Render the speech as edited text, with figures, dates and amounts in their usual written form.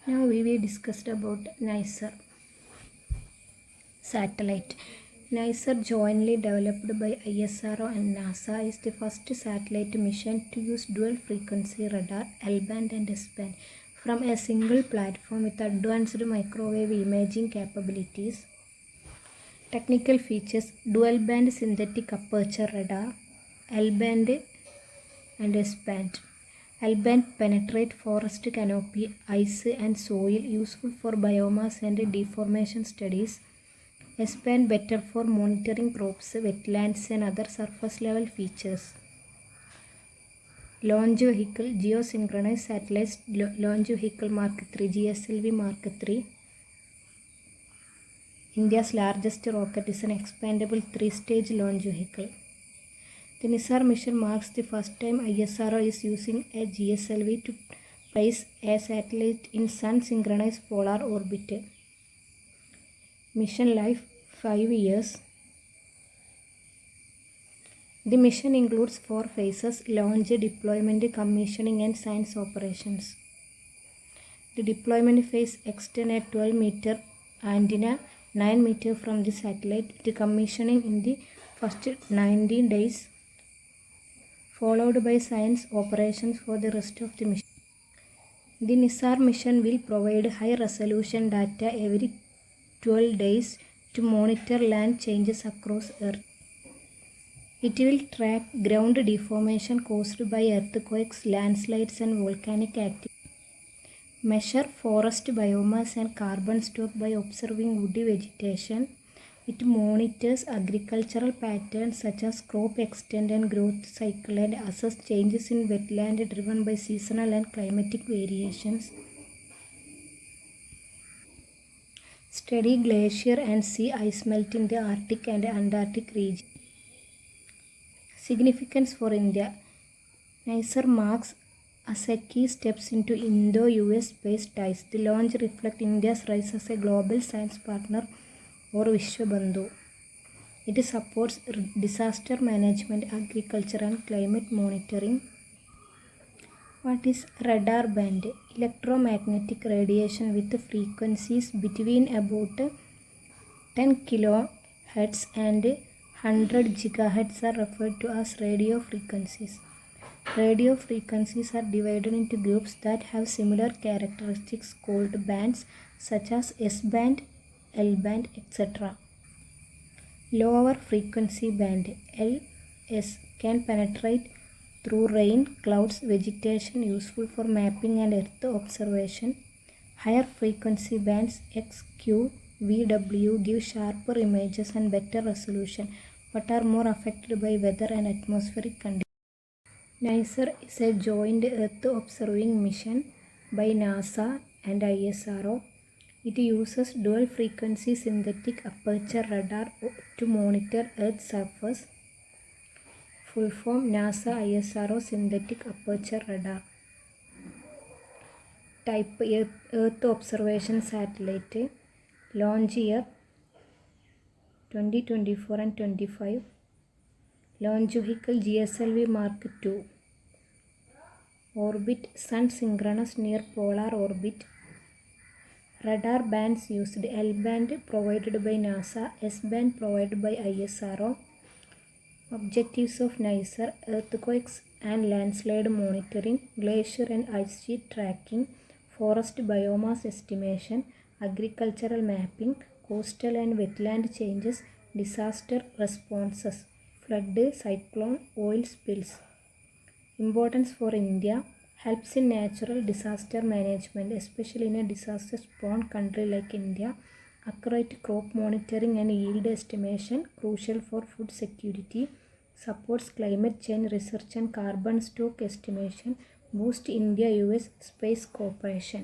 Now we will discuss about Nisar satellite. Nisar, jointly developed by ISRO and NASA, is the first satellite mission to use dual frequency radar L-band and S-band from a single platform with advanced microwave imaging capabilities. Technical features: dual band synthetic aperture radar, L-band and S-band. L-band penetrate forest canopy, ice and soil, useful for biomass and deformation studies. S-band better for monitoring crops, wetlands and other surface level features. Launch vehicle: geosynchronous satellites. Launch vehicle Mark III, GSLV Mark III. India's largest rocket, is an expandable 3-stage launch vehicle. The Nisar mission marks the first time ISRO is using a GSLV to place a satellite in sun-synchronized polar orbit. Mission life 5 years. The mission includes 4 phases: launch, deployment, commissioning and science operations. The deployment phase extends a 12-meter antenna 9 meters from the satellite, with commissioning in the first 19 days, followed by science operations for the rest of the mission. The Nisar mission will provide high-resolution data every 12 days to monitor land changes across Earth. It will track ground deformation caused by earthquakes, landslides and volcanic activity, measure forest biomass and carbon stock by observing woody vegetation. It monitors agricultural patterns such as crop extent and growth cycle and assess changes in wetland driven by seasonal and climatic variations. Study glacier and sea ice melt in the Arctic and Antarctic region. Significance for India: Nisar marks as a key steps into Indo-US space ties. The launch reflects India's rise as a global science partner or Vishwabandhu. It supports disaster management, agriculture and climate monitoring. What is radar band? Electromagnetic radiation with frequencies between about 10 kHz and 100 GHz are referred to as radio frequencies. Radio frequencies are divided into groups that have similar characteristics called bands, such as S-band, L-band, etc. Lower frequency band LS can penetrate through rain, clouds, vegetation, useful for mapping and Earth observation. Higher frequency bands X, Q, VW give sharper images and better resolution, but are more affected by weather and atmospheric conditions. Nisar is a joint Earth observing mission by NASA and ISRO. It uses dual frequency synthetic aperture radar to monitor Earth's surface. Full form: NASA ISRO Synthetic Aperture Radar. Type: Earth Observation Satellite. Launch year 2024 and 25. Launch vehicle GSLV Mark II. Orbit: Sun synchronous near polar orbit. Radar bands used: L-band provided by NASA, S-band provided by ISRO. Objectives of Nisar: earthquakes and landslide monitoring, glacier and ice sheet tracking, forest biomass estimation, agricultural mapping, coastal and wetland changes, disaster responses, flood, cyclone, oil spills. Importance for India: helps in natural disaster management, especially in a disaster-prone country like India. Accurate crop monitoring and yield estimation, crucial for food security. Supports climate change research and carbon stock estimation. Boost India-US space cooperation.